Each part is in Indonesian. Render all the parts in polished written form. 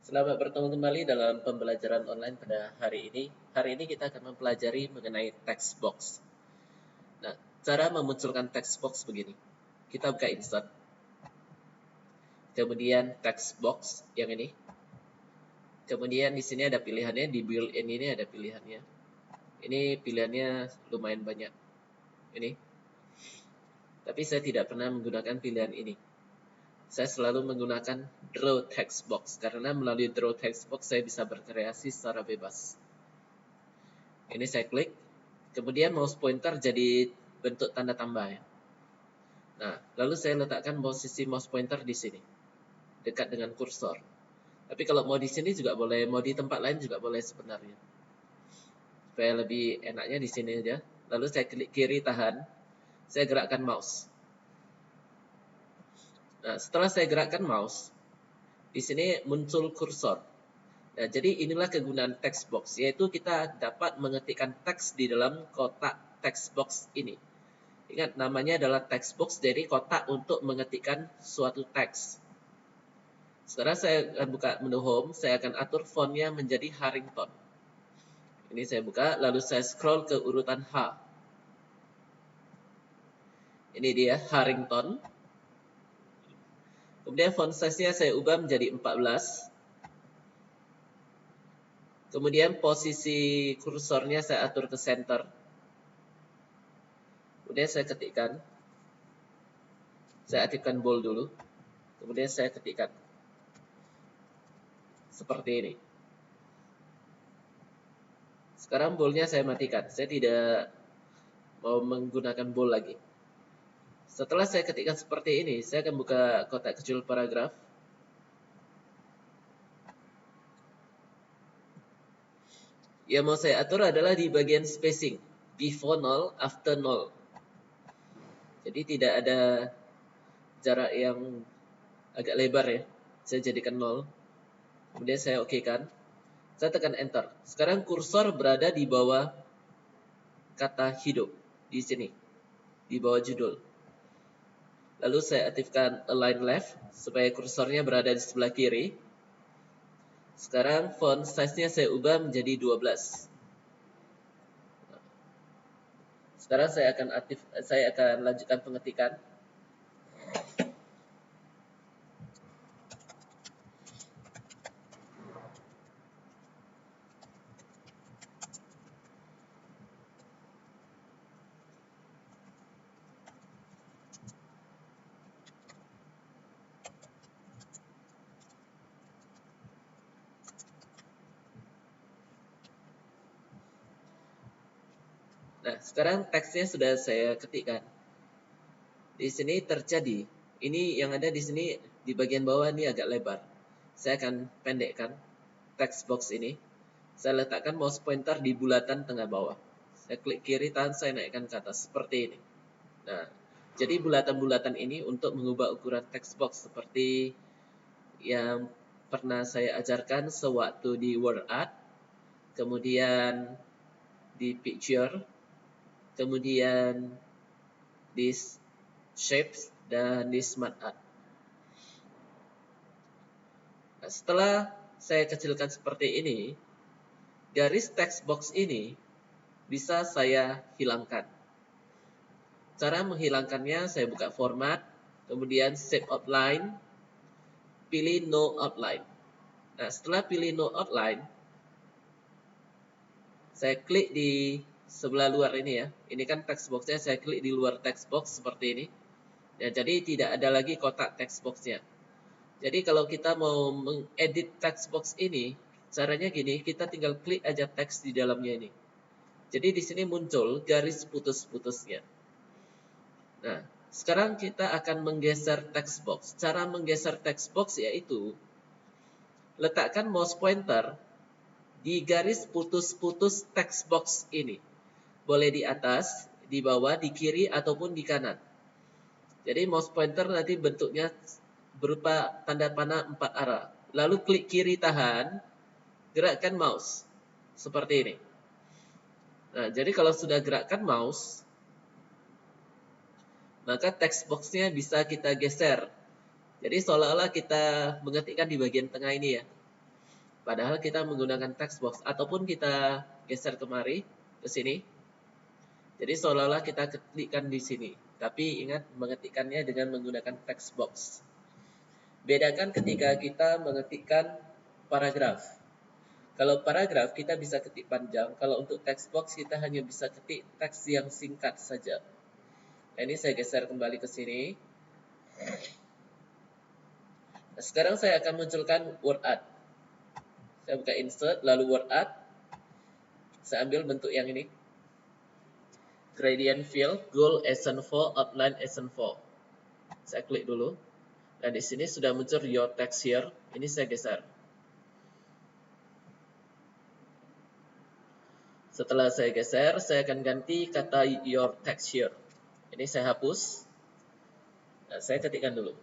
Selamat bertemu kembali dalam pembelajaran online pada hari ini. Hari ini kita akan mempelajari mengenai text box. Nah, cara memunculkan text box begini. Kita buka insert. Kemudian text box yang ini. Kemudian di sini ada pilihannya, di built-in ini ada pilihannya. Ini pilihannya lumayan banyak. Ini. Tapi saya tidak pernah menggunakan pilihan ini. Saya selalu menggunakan draw text box karena melalui draw text box saya bisa berkreasi secara bebas. Ini saya klik, kemudian mouse pointer jadi bentuk tanda tambah ya. Nah, lalu saya letakkan posisi mouse pointer di sini, dekat dengan kursor. Tapi kalau mau di sini juga boleh, mau di tempat lain juga boleh sebenarnya. Supaya lebih enaknya di sini aja. Lalu saya klik kiri tahan, saya gerakkan mouse. Nah, setelah saya gerakkan mouse, di sini muncul kursor. Nah, jadi inilah kegunaan text box, yaitu kita dapat mengetikkan teks di dalam kotak text box ini. Ingat, namanya adalah text box, jadi kotak untuk mengetikkan suatu teks. Sekarang saya akan buka menu home, saya akan atur fontnya menjadi Harrington. Ini saya buka, lalu saya scroll ke urutan H. Ini dia, Harrington. Kemudian font size-nya saya ubah menjadi 14. Kemudian posisi kursornya saya atur ke center. Kemudian saya ketikkan. Saya aktifkan bold dulu. Kemudian saya ketikkan. Seperti ini. Sekarang boldnya saya matikan. Saya tidak mau menggunakan bold lagi. Setelah saya ketikkan seperti ini, saya akan buka kotak kecil paragraf. Yang mau saya atur adalah di bagian spacing. Before 0, after 0. Jadi tidak ada jarak yang agak lebar ya. Saya jadikan 0. Kemudian saya okekan. Saya tekan enter. Sekarang kursor berada di bawah kata hidup. Di sini. Di bawah judul. Lalu saya aktifkan align left supaya kursornya berada di sebelah kiri. Sekarang font size-nya saya ubah menjadi 12. Sekarang saya akan lanjutkan pengetikan. Nah, sekarang teksnya sudah saya ketikkan. Di sini terjadi. Ini yang ada di sini di bagian bawah ini agak lebar. Saya akan pendekkan text box ini. Saya letakkan mouse pointer di bulatan tengah bawah. Saya klik kiri tahan, saya naikkan ke atas seperti ini. Nah, jadi bulatan-bulatan ini untuk mengubah ukuran text box seperti yang pernah saya ajarkan sewaktu di Word Art, kemudian di Picture, kemudian di Shapes, dan di Smart Art. Nah, setelah saya kecilkan seperti ini, garis text box ini bisa saya hilangkan. Cara menghilangkannya, saya buka format, kemudian save outline, pilih no outline. Nah, setelah pilih no outline, saya klik di sebelah luar ini ya. Ini kan text boxnya, saya klik di luar text box seperti ini. Ya, jadi tidak ada lagi kotak text boxnya. Jadi kalau kita mau mengedit text box ini, caranya gini, kita tinggal klik aja teks di dalamnya ini. Jadi di sini muncul garis putus-putusnya. Nah, sekarang kita akan menggeser text box. Cara menggeser text box yaitu letakkan mouse pointer di garis putus-putus text box ini. Boleh di atas, di bawah, di kiri, ataupun di kanan. Jadi mouse pointer nanti bentuknya berupa tanda panah 4 arah. Lalu klik kiri tahan, gerakkan mouse. Seperti ini. Nah, jadi kalau sudah gerakkan mouse, maka text box-nya bisa kita geser. Jadi seolah-olah kita mengetikkan di bagian tengah ini ya. Padahal kita menggunakan text box, ataupun kita geser kemari ke sini. Jadi seolah-olah kita ketikkan di sini. Tapi ingat mengetikkannya dengan menggunakan text box. Bedakan ketika kita mengetikkan paragraf. Kalau paragraf kita bisa ketik panjang, kalau untuk text box kita hanya bisa ketik teks yang singkat saja. Nah, ini saya geser kembali ke sini. Nah, sekarang saya akan munculkan word art. Saya buka insert, lalu word art. Saya ambil bentuk yang ini. Gradient fill, goal essence 4, outline essence 4. Saya klik dulu. Dan di sini sudah muncul your text here. Ini saya geser. Setelah saya geser, saya akan ganti kata your text here. Ini saya hapus. Nah, saya ketikkan dulu.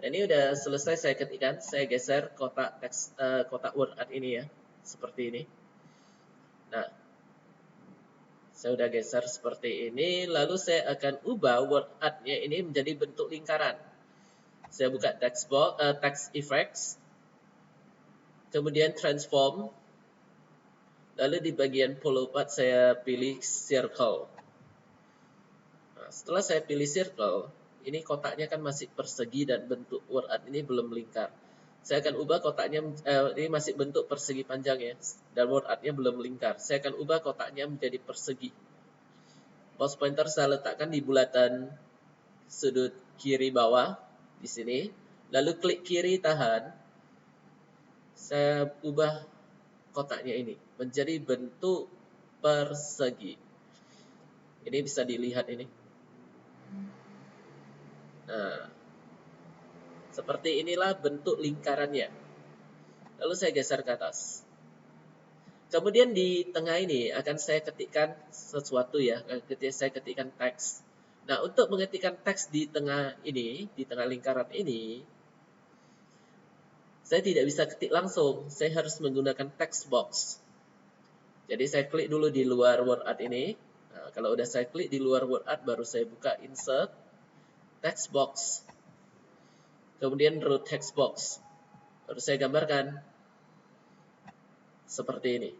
Nah, ini udah selesai saya ketikkan. Saya geser kotak teks, kotak word art ini ya, seperti ini. Nah, saya udah geser seperti ini. Lalu saya akan ubah word art-nya ini menjadi bentuk lingkaran. Saya buka text box, text effects, kemudian transform. Lalu di bagian follow path saya pilih circle. Nah, setelah saya pilih circle, ini kotaknya kan masih persegi dan bentuk word art ini belum melingkar. Saya akan ubah kotaknya, ini masih bentuk persegi panjang ya, dan word art-nya belum melingkar. Saya akan ubah kotaknya menjadi persegi. Mouse pointer saya letakkan di bulatan sudut kiri bawah di sini. Lalu klik kiri tahan. Saya ubah kotaknya ini menjadi bentuk persegi. Ini bisa dilihat ini. Nah, seperti inilah bentuk lingkarannya. Lalu saya geser ke atas. Kemudian di tengah ini akan saya ketikkan sesuatu ya. Ketika saya ketikkan teks. Nah, untuk mengetikkan teks di tengah ini, di tengah lingkaran ini, saya tidak bisa ketik langsung. Saya harus menggunakan text box. Jadi saya klik dulu di luar word art ini. Nah, kalau udah saya klik di luar word art, baru saya buka insert, text box. Kemudian root text box. Baru saya gambarkan seperti ini.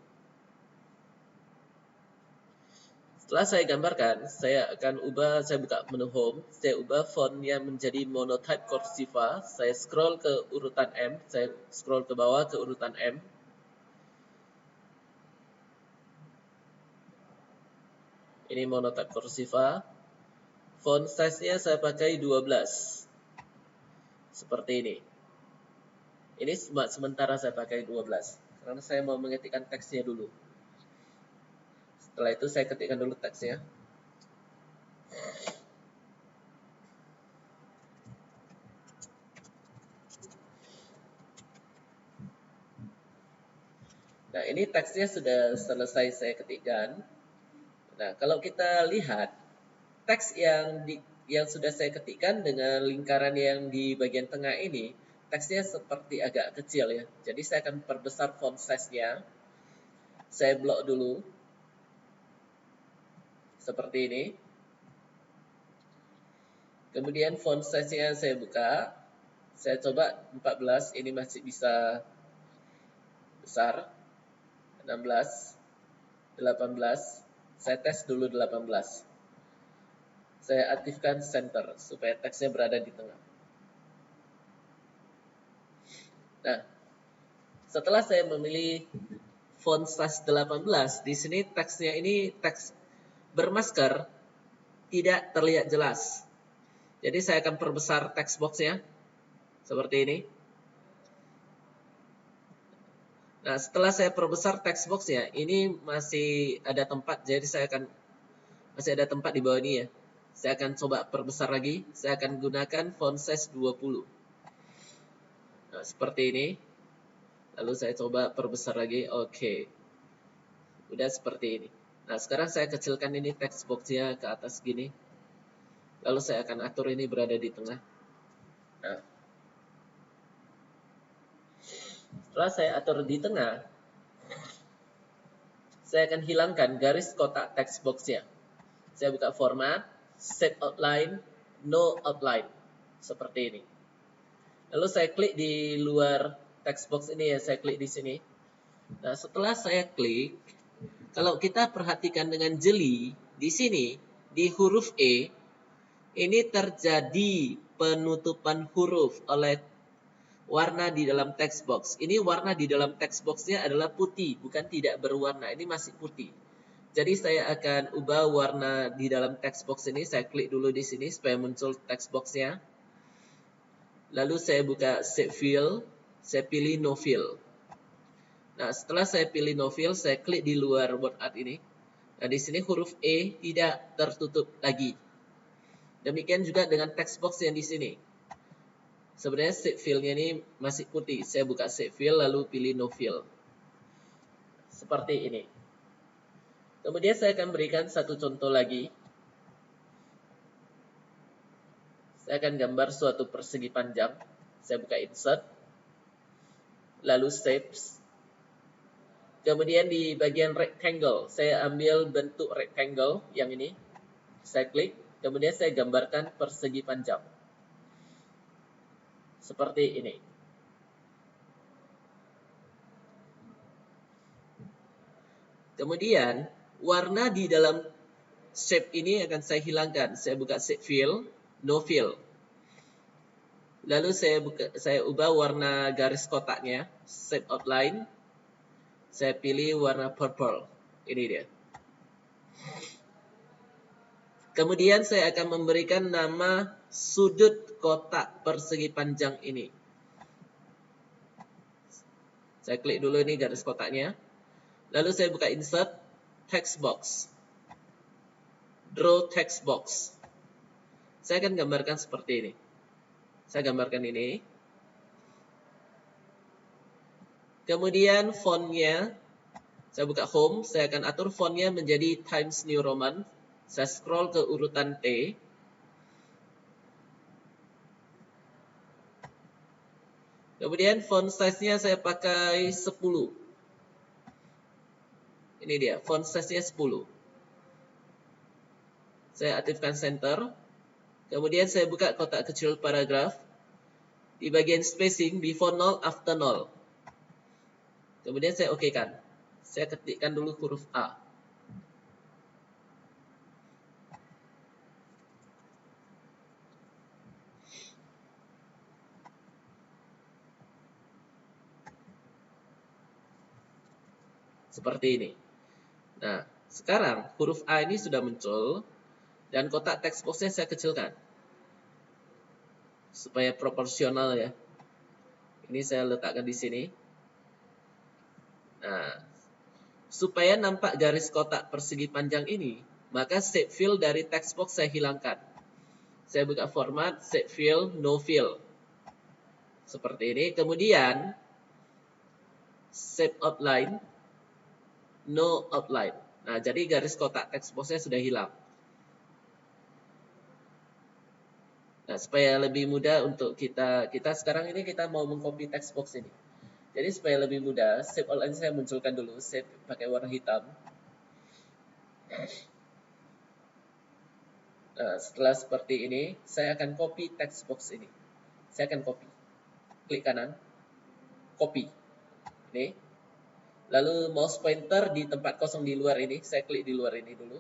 Setelah saya gambarkan, saya akan ubah, saya buka menu home, saya ubah fontnya menjadi monotype cursiva, saya scroll ke urutan M, saya scroll ke bawah ke urutan M. Ini monotype cursiva. Font size-nya saya pakai 12. Seperti ini. Ini sementara saya pakai 12. Karena saya mau mengetikkan teksnya dulu. Setelah itu saya ketikkan dulu teksnya. Nah, ini teksnya sudah selesai saya ketikkan. Nah, kalau kita lihat teks yang sudah saya ketikkan dengan lingkaran yang di bagian tengah ini, teksnya seperti agak kecil ya. Jadi saya akan perbesar font size-nya. Saya blok dulu. Seperti ini. Kemudian font size-nya saya buka. Saya coba 14, ini masih bisa besar. 16, 18. Saya tes dulu 18. Saya aktifkan center supaya teksnya berada di tengah. Nah, setelah saya memilih font size 18, di sini teksnya ini teks bermasker, tidak terlihat jelas. Jadi saya akan perbesar text box-nya seperti ini. Nah, setelah saya perbesar text box-nya, ini masih ada tempat, jadi masih ada tempat di bawah ini ya. Saya akan coba perbesar lagi. Saya akan gunakan font size 20. Nah, seperti ini. Lalu saya coba perbesar lagi. Oke. Udah seperti ini. Nah, sekarang saya kecilkan ini text box-nya ke atas gini. Lalu saya akan atur ini berada di tengah. Nah, Setelah saya atur di tengah, saya akan hilangkan garis kotak text box-nya. Saya buka format, set outline, no outline. Seperti ini. Lalu saya klik di luar text box ini ya, saya klik di sini. Nah, setelah saya klik, kalau kita perhatikan dengan jeli, di sini, di huruf E, ini terjadi penutupan huruf oleh warna di dalam text box. Ini warna di dalam text box-nya adalah putih, bukan tidak berwarna. Ini masih putih. Jadi saya akan ubah warna di dalam text box ini. Saya klik dulu di sini supaya muncul text box-nya. Lalu saya buka Shape Fill, saya pilih No Fill. Nah, setelah saya pilih No Fill, saya klik di luar word art ini. Nah, di sini huruf E tidak tertutup lagi. Demikian juga dengan text box yang di sini. Sebenarnya shape fill-nya ini masih putih. Saya buka shape fill lalu pilih no fill. Seperti ini. Kemudian saya akan berikan satu contoh lagi. Saya akan gambar suatu persegi panjang. Saya buka insert. Lalu shapes. Kemudian di bagian rectangle, saya ambil bentuk rectangle yang ini. Saya klik. Kemudian saya gambarkan persegi panjang. Seperti ini. Kemudian, warna di dalam shape ini akan saya hilangkan. Saya buka shape fill, no fill. Lalu saya ubah warna garis kotaknya, shape outline. Saya pilih warna purple. Ini dia. Kemudian saya akan memberikan nama sudut kotak persegi panjang ini. Saya klik dulu ini garis kotaknya. Lalu saya buka insert, text box. Draw text box. Saya akan gambarkan seperti ini. Saya gambarkan ini. Kemudian fontnya, saya buka home, saya akan atur fontnya menjadi Times New Roman. Saya scroll ke urutan T. Kemudian font size-nya saya pakai 10. Ini dia, font size-nya 10. Saya aktifkan center. Kemudian saya buka kotak kecil paragraf. Di bagian spacing, before 0, after 0. Kemudian saya oke-kan. Saya ketikkan dulu huruf A. Seperti ini. Nah, sekarang huruf A ini sudah muncul. Dan kotak text box-nya saya kecilkan. Supaya proporsional ya. Ini saya letakkan di sini. Nah, supaya nampak garis kotak persegi panjang ini, maka shape fill dari text box saya hilangkan. Saya buka format, shape fill, no fill. Seperti ini. Kemudian, shape outline, no outline. Nah, jadi garis kotak text box-nya sudah hilang. Nah, supaya lebih mudah untuk kita sekarang ini kita mau mengcopy text box ini. Jadi supaya lebih mudah, shape outline saya munculkan dulu, shape pakai warna hitam. Nah, setelah seperti ini, saya akan copy text box ini. Saya akan copy. Klik kanan, copy. Ini. Lalu mouse pointer di tempat kosong di luar ini, saya klik di luar ini dulu.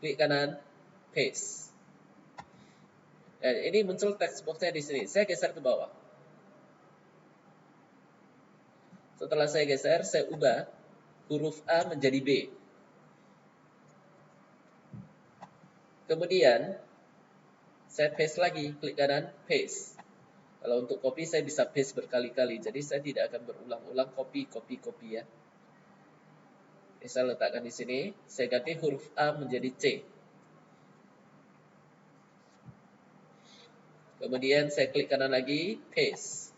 Klik kanan, paste. Dan ini muncul text box-nya di sini. Saya geser ke bawah. Setelah saya geser, saya ubah huruf A menjadi B. Kemudian, saya paste lagi, klik kanan, paste. Kalau untuk copy, saya bisa paste berkali-kali. Jadi, saya tidak akan berulang-ulang copy ya. Ini saya letakkan di sini. Saya ganti huruf A menjadi C. Kemudian, saya klik kanan lagi, paste.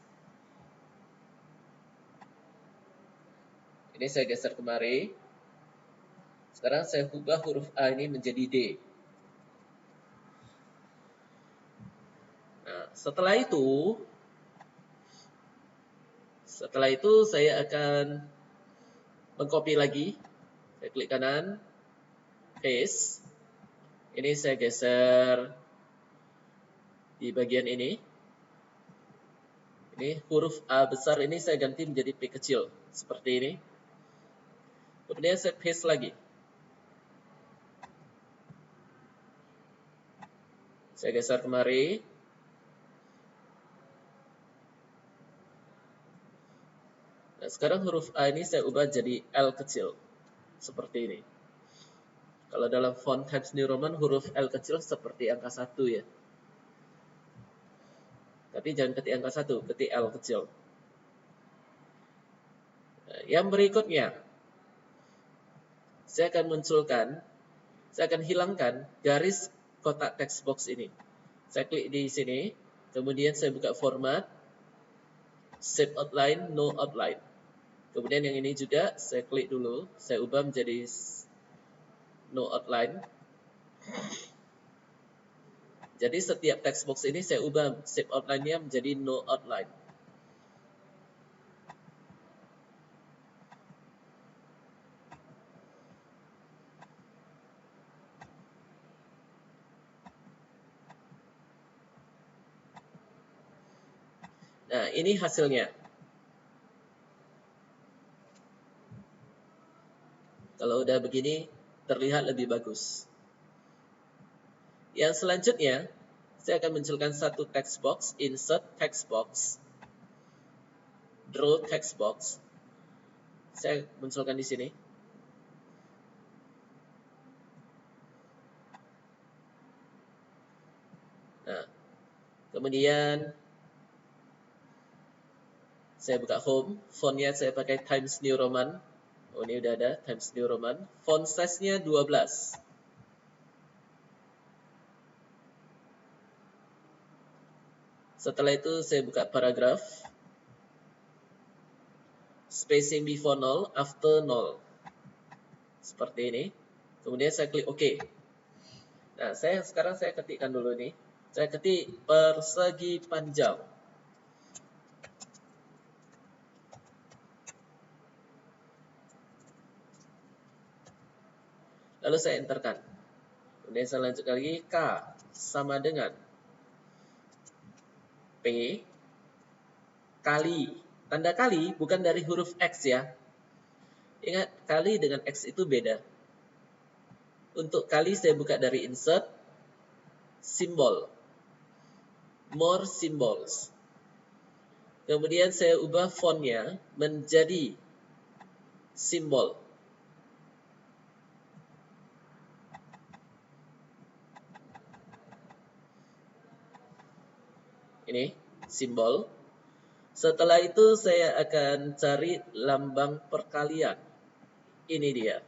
Ini saya geser kemari. Sekarang saya ubah huruf A ini menjadi D. Nah, setelah itu, Setelah itu saya akan mengcopy lagi. Saya klik kanan, paste. Ini saya geser di bagian ini. Ini huruf A besar ini saya ganti menjadi P kecil, seperti ini. Kemudian saya paste lagi. Saya geser kemari. Nah, sekarang huruf A ini saya ubah jadi L kecil, seperti ini. Kalau dalam font Times New Roman, huruf L kecil seperti angka 1 ya. Tapi jangan ketik angka 1, ketik L kecil. Nah, yang berikutnya, saya akan hilangkan garis kotak text box ini. Saya klik di sini, kemudian saya buka format, Shape Outline, No Outline. Kemudian yang ini juga saya klik dulu, saya ubah menjadi No Outline. Jadi setiap text box ini saya ubah shape outline-nya menjadi No Outline. Nah, ini hasilnya. Kalau udah begini, terlihat lebih bagus. Yang selanjutnya, saya akan munculkan satu text box, insert text box, draw text box. Saya munculkan di sini. Nah, kemudian saya buka home, fontnya saya pakai Times New Roman. Oh, ini udah ada Times New Roman. Font size-nya 12. Setelah itu saya buka paragraf. Spacing before 0, after 0. Seperti ini. Kemudian saya klik OK. Nah, sekarang saya ketikkan dulu nih. Saya ketik persegi panjang. Lalu saya enterkan. Kemudian saya lanjutkan lagi, K sama dengan P kali. Tanda kali bukan dari huruf X ya. Ingat, kali dengan X itu beda. Untuk kali saya buka dari insert, simbol, more symbols. Kemudian saya ubah fontnya menjadi simbol. Ini simbol. Setelah itu saya akan cari lambang perkalian. Ini dia.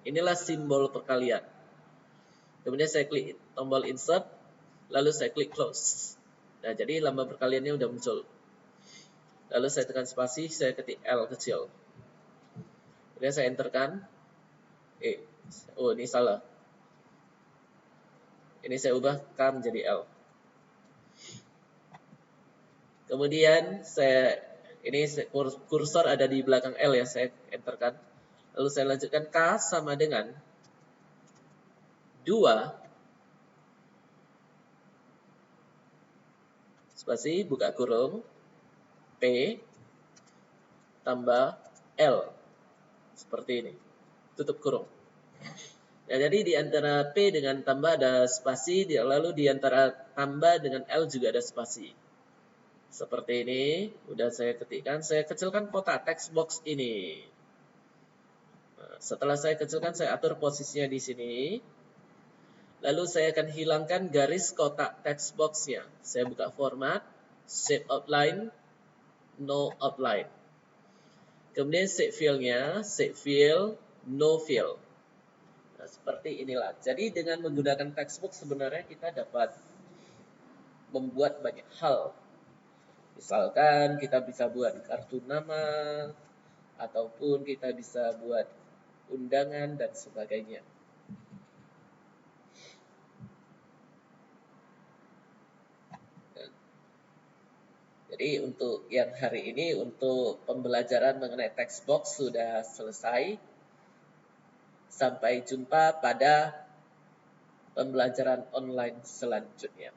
Inilah simbol perkalian. Kemudian saya klik tombol insert, lalu saya klik close. Nah, jadi lambang perkaliannya udah muncul. Lalu saya tekan spasi, saya ketik L kecil. Kemudian saya enterkan. Oh, ini salah. Ini saya ubah K menjadi L. Kemudian ini kursor ada di belakang L ya, saya enterkan. Lalu saya lanjutkan K sama dengan 2 spasi buka kurung P tambah L. Seperti ini. Tutup kurung. Nah, jadi di antara P dengan tambah ada spasi, lalu di antara tambah dengan L juga ada spasi. Seperti ini, udah saya ketikkan, saya kecilkan kotak text box ini. Nah, setelah saya kecilkan, saya atur posisinya di sini. Lalu saya akan hilangkan garis kotak text box-nya. Saya buka format, shape outline, no outline. Kemudian shape fill-nya, shape fill, no fill. Nah, seperti inilah. Jadi dengan menggunakan text box sebenarnya kita dapat membuat banyak hal. Misalkan kita bisa buat kartu nama, ataupun kita bisa buat undangan dan sebagainya. Jadi untuk yang hari ini untuk pembelajaran mengenai text box sudah selesai. Sampai jumpa pada pembelajaran online selanjutnya.